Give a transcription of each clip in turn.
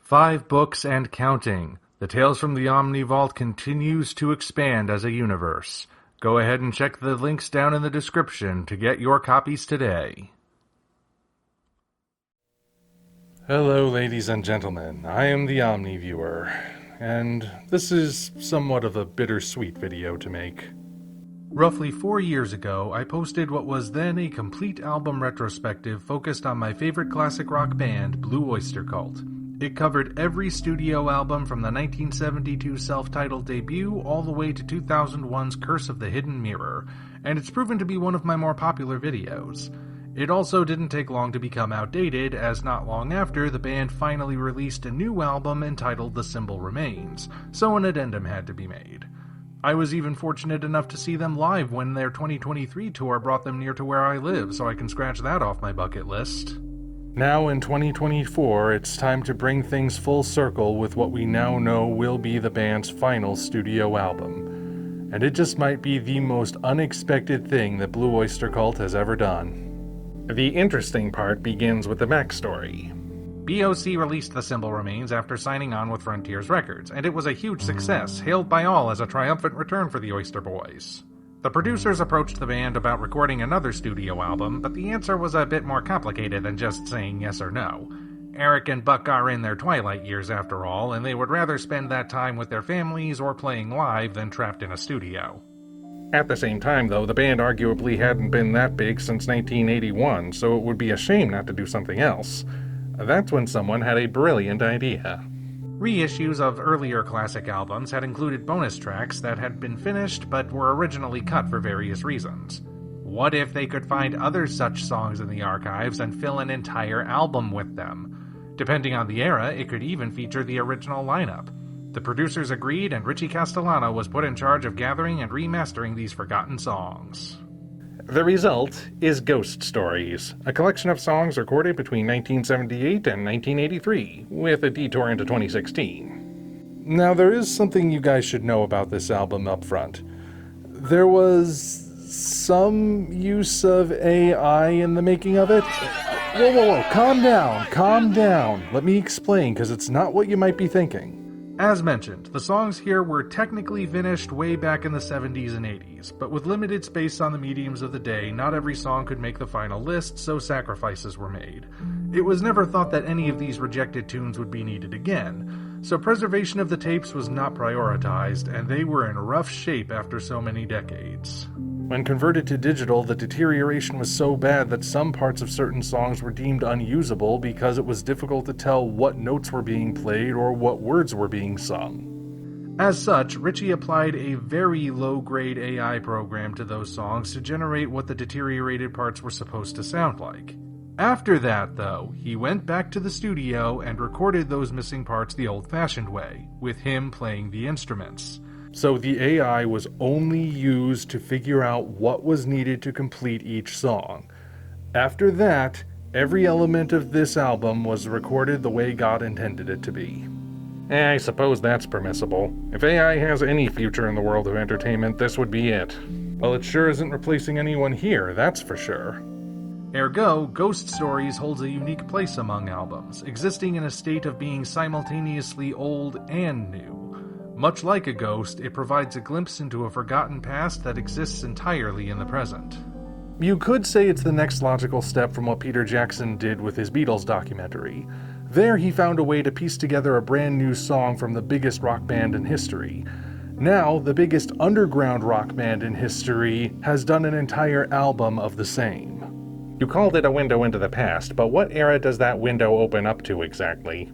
5 books and counting. The Tales from the Omni Vault continues to expand as a universe. Go ahead and check the links down in the description to get your copies today. Hello, ladies and gentlemen. I am the Omni Viewer, and this is somewhat of a bittersweet video to make. Roughly 4 years ago, I posted what was then a complete album retrospective focused on my favorite classic rock band, Blue Oyster Cult. It covered every studio album from the 1972 self-titled debut all the way to 2001's Curse of the Hidden Mirror, and it's proven to be one of my more popular videos. It also didn't take long to become outdated, as not long after, the band finally released a new album entitled The Symbol Remains, so an addendum had to be made. I was even fortunate enough to see them live when their 2023 tour brought them near to where I live, so I can scratch that off my bucket list. Now in 2024, it's time to bring things full circle with what we now know will be the band's final studio album. And it just might be the most unexpected thing that Blue Oyster Cult has ever done. The interesting part begins with the backstory. BOC released The Symbol Remains after signing on with Frontiers Records, and it was a huge success, hailed by all as a triumphant return for the Oyster Boys. The producers approached the band about recording another studio album, but the answer was a bit more complicated than just saying yes or no. Eric and Buck are in their twilight years after all, and they would rather spend that time with their families or playing live than trapped in a studio. At the same time, though, the band arguably hadn't been that big since 1981, so it would be a shame not to do something else. That's when someone had a brilliant idea. Reissues of earlier classic albums had included bonus tracks that had been finished but were originally cut for various reasons. What if they could find other such songs in the archives and fill an entire album with them? Depending on the era, it could even feature the original lineup. The producers agreed, and Richie Castellano was put in charge of gathering and remastering these forgotten songs. The result is Ghost Stories, a collection of songs recorded between 1978 and 1983, with a detour into 2016. Now, there is something you guys should know about this album up front. There was some use of AI in the making of it. Whoa, calm down. Let me explain, because it's not what you might be thinking. As mentioned, the songs here were technically finished way back in the 70s and 80s, but with limited space on the mediums of the day, not every song could make the final list, so sacrifices were made. It was never thought that any of these rejected tunes would be needed again, so preservation of the tapes was not prioritized, and they were in rough shape after so many decades. When converted to digital, the deterioration was so bad that some parts of certain songs were deemed unusable because it was difficult to tell what notes were being played or what words were being sung. As such, Richie applied a very low-grade AI program to those songs to generate what the deteriorated parts were supposed to sound like. After that, though, he went back to the studio and recorded those missing parts the old-fashioned way, with him playing the instruments. So the AI was only used to figure out what was needed to complete each song. After that, every element of this album was recorded the way God intended it to be. I suppose that's permissible. If AI has any future in the world of entertainment, this would be it. Well, it sure isn't replacing anyone here, that's for sure. Ergo, Ghost Stories holds a unique place among albums, existing in a state of being simultaneously old and new. Much like a ghost, it provides a glimpse into a forgotten past that exists entirely in the present. You could say it's the next logical step from what Peter Jackson did with his Beatles documentary. There he found a way to piece together a brand new song from the biggest rock band in history. Now, the biggest underground rock band in history has done an entire album of the same. You called it a window into the past, but what era does that window open up to exactly?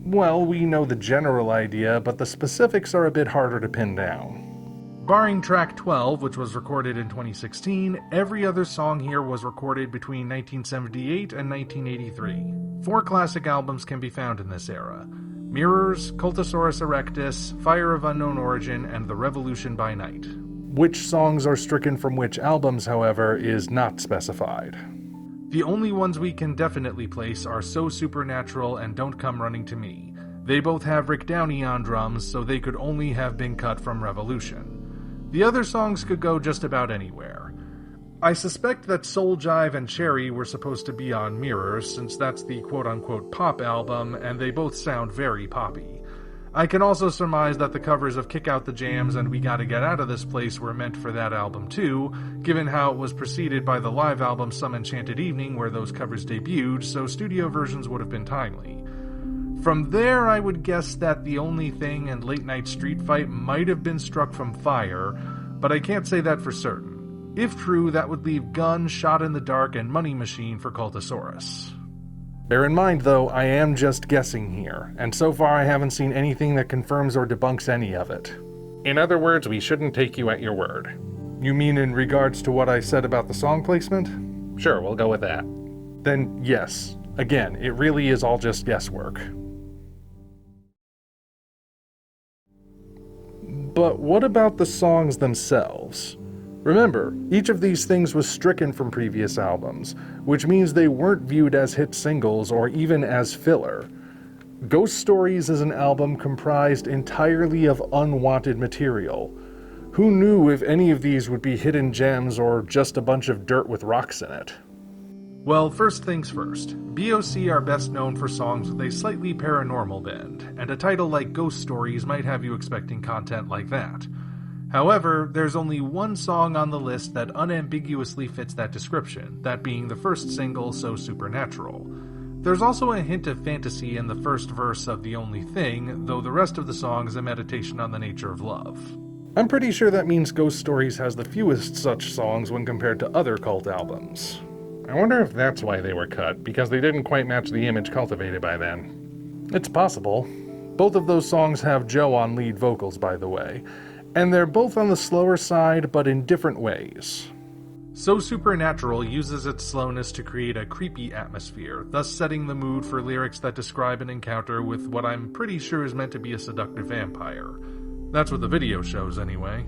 Well, we know the general idea, but the specifics are a bit harder to pin down. Barring track 12, which was recorded in 2016, every other song here was recorded between 1978 and 1983. 4 classic albums can be found in this era: Mirrors, Cultosaurus Erectus, Fire of Unknown Origin, and The Revolution by Night. Which songs are stricken from which albums, however, is not specified. The only ones we can definitely place are So Supernatural and Don't Come Running to Me. They both have Rick Downey on drums, so they could only have been cut from Revolution. The other songs could go just about anywhere. I suspect that Soul Jive and Cherry were supposed to be on Mirrors, since that's the quote-unquote pop album, and they both sound very poppy. I can also surmise that the covers of Kick Out the Jams and We Gotta Get Out of This Place were meant for that album too, given how it was preceded by the live album Some Enchanted Evening where those covers debuted, so studio versions would have been timely. From there, I would guess that The Only Thing and Late Night Street Fight might have been struck from Fire, but I can't say that for certain. If true, that would leave Gun, Shot in the Dark, and Money Machine for Cultosaurus. Bear in mind, though, I am just guessing here, and so far I haven't seen anything that confirms or debunks any of it. In other words, we shouldn't take you at your word. You mean in regards to what I said about the song placement? Sure, we'll go with that. Then yes, again, it really is all just guesswork. But what about the songs themselves? Remember, each of these things was stricken from previous albums, which means they weren't viewed as hit singles or even as filler. Ghost Stories is an album comprised entirely of unwanted material. Who knew if any of these would be hidden gems or just a bunch of dirt with rocks in it? Well, first things first, BOC are best known for songs with a slightly paranormal bend, and a title like Ghost Stories might have you expecting content like that. However, there's only one song on the list that unambiguously fits that description, that being the first single, So Supernatural. There's also a hint of fantasy in the first verse of The Only Thing, though the rest of the song is a meditation on the nature of love. I'm pretty sure that means Ghost Stories has the fewest such songs when compared to other cult albums. I wonder if that's why they were cut, because they didn't quite match the image cultivated by then. It's possible. Both of those songs have Joe on lead vocals, by the way. And they're both on the slower side, but in different ways. So Supernatural uses its slowness to create a creepy atmosphere, thus setting the mood for lyrics that describe an encounter with what I'm pretty sure is meant to be a seductive vampire. That's what the video shows, anyway.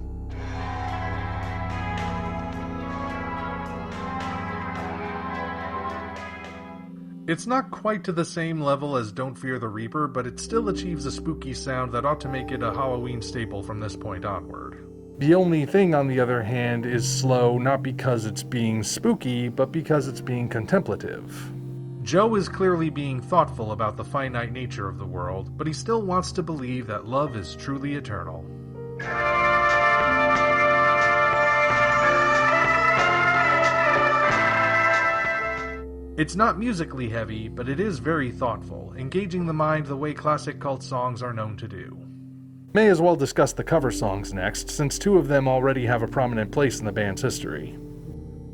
It's not quite to the same level as Don't Fear the Reaper, but it still achieves a spooky sound that ought to make it a Halloween staple from this point onward. The Only Thing, on the other hand, is slow not because it's being spooky, but because it's being contemplative. Joe is clearly being thoughtful about the finite nature of the world, but he still wants to believe that love is truly eternal. It's not musically heavy, but it is very thoughtful, engaging the mind the way classic cult songs are known to do. May as well discuss the cover songs next, since two of them already have a prominent place in the band's history.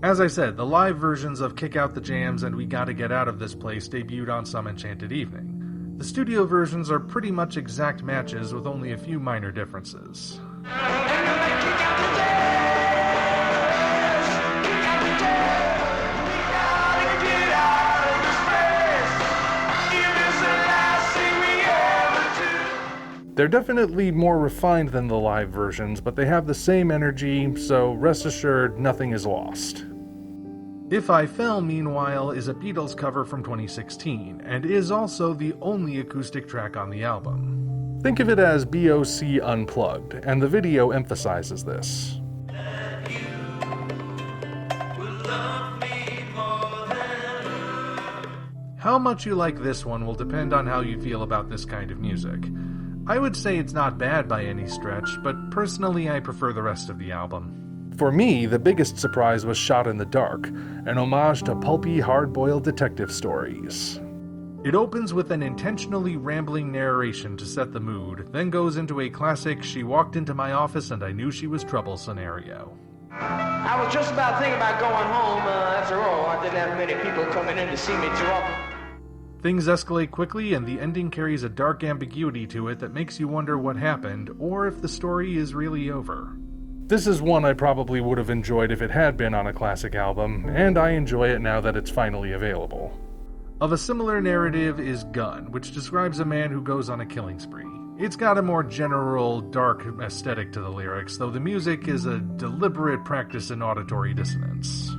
As I said, the live versions of Kick Out the Jams and We Gotta Get Out of This Place debuted on Some Enchanted Evening. The studio versions are pretty much exact matches with only a few minor differences. They're definitely more refined than the live versions, but they have the same energy, so rest assured nothing is lost. If I Fell, meanwhile, is a Beatles cover from 2016, and is also the only acoustic track on the album. Think of it as BOC Unplugged, and the video emphasizes this. How much you like this one will depend on how you feel about this kind of music. I would say it's not bad by any stretch, but personally I prefer the rest of the album. For me, the biggest surprise was Shot in the Dark, an homage to pulpy, hard-boiled detective stories. It opens with an intentionally rambling narration to set the mood, then goes into a classic "She walked into my office and I knew she was trouble" scenario. I was just about thinking about going home. After all, I didn't have many people coming in to see me too often. Things escalate quickly, and the ending carries a dark ambiguity to it that makes you wonder what happened, or if the story is really over. This is one I probably would have enjoyed if it had been on a classic album, and I enjoy it now that it's finally available. Of a similar narrative is Gun, which describes a man who goes on a killing spree. It's got a more general, dark aesthetic to the lyrics, though the music is a deliberate practice in auditory dissonance.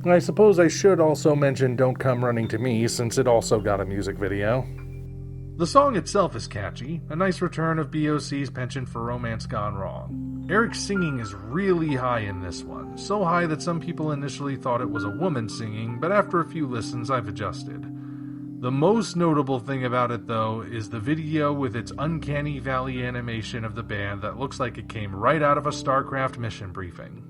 I suppose I should also mention Don't Come Running to Me, since it also got a music video. The song itself is catchy, a nice return of BOC's penchant for romance gone wrong. Eric's singing is really high in this one, so high that some people initially thought it was a woman singing, but after a few listens I've adjusted. The most notable thing about it though is the video with its uncanny valley animation of the band that looks like it came right out of a StarCraft mission briefing.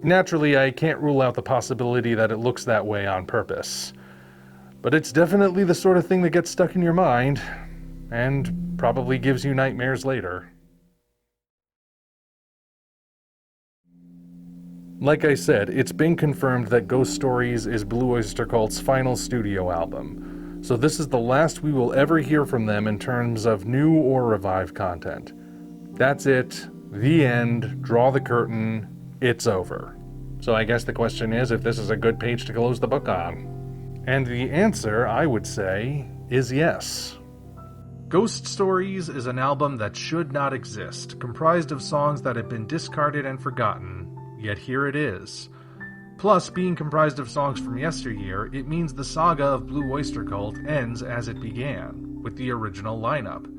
Naturally, I can't rule out the possibility that it looks that way on purpose. But it's definitely the sort of thing that gets stuck in your mind, and probably gives you nightmares later. Like I said, it's been confirmed that Ghost Stories is Blue Oyster Cult's final studio album, so this is the last we will ever hear from them in terms of new or revived content. That's it, the end, draw the curtain, it's over. So I guess the question is if this is a good page to close the book on. And the answer, I would say, is yes. Ghost Stories is an album that should not exist, comprised of songs that have been discarded and forgotten, yet here it is. Plus, being comprised of songs from yesteryear, it means the saga of Blue Oyster Cult ends as it began, with the original lineup.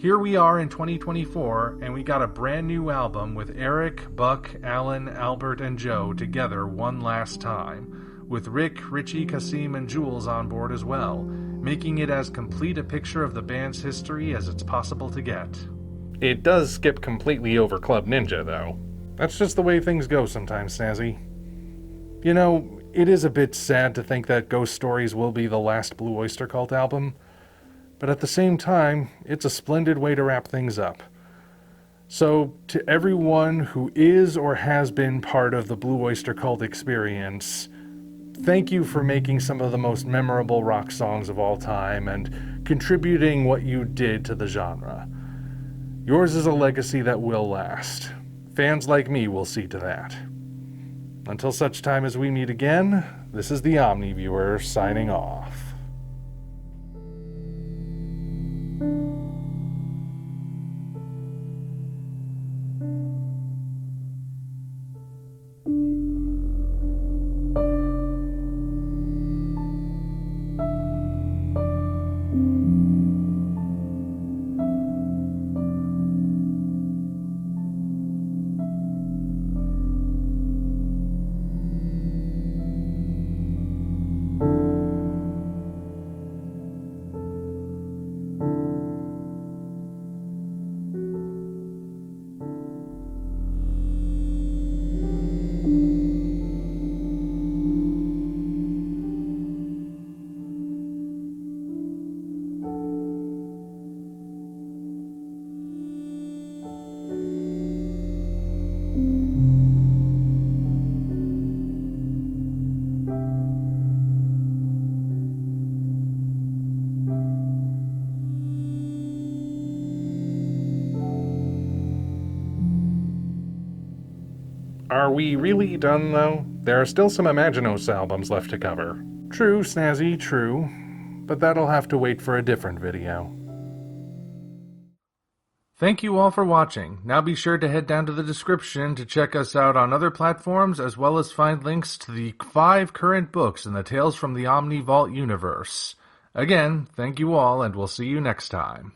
Here we are in 2024, and we got a brand new album with Eric, Buck, Alan, Albert, and Joe together one last time, with Rick, Richie, Kasim, and Jules on board as well, making it as complete a picture of the band's history as it's possible to get. It does skip completely over Club Ninja, though. That's just the way things go sometimes, Snazzy. You know, it is a bit sad to think that Ghost Stories will be the last Blue Oyster Cult album, but at the same time, it's a splendid way to wrap things up. So, to everyone who is or has been part of the Blue Oyster Cult experience, thank you for making some of the most memorable rock songs of all time and contributing what you did to the genre. Yours is a legacy that will last. Fans like me will see to that. Until such time as we meet again, this is the Omni Viewer signing off. Are we really done, though? There are still some Imaginos albums left to cover. True, Snazzy, true. But that'll have to wait for a different video. Thank you all for watching. Now be sure to head down to the description to check us out on other platforms, as well as find links to the 5 current books in the Tales from the Omni Vault universe. Again, thank you all, and we'll see you next time.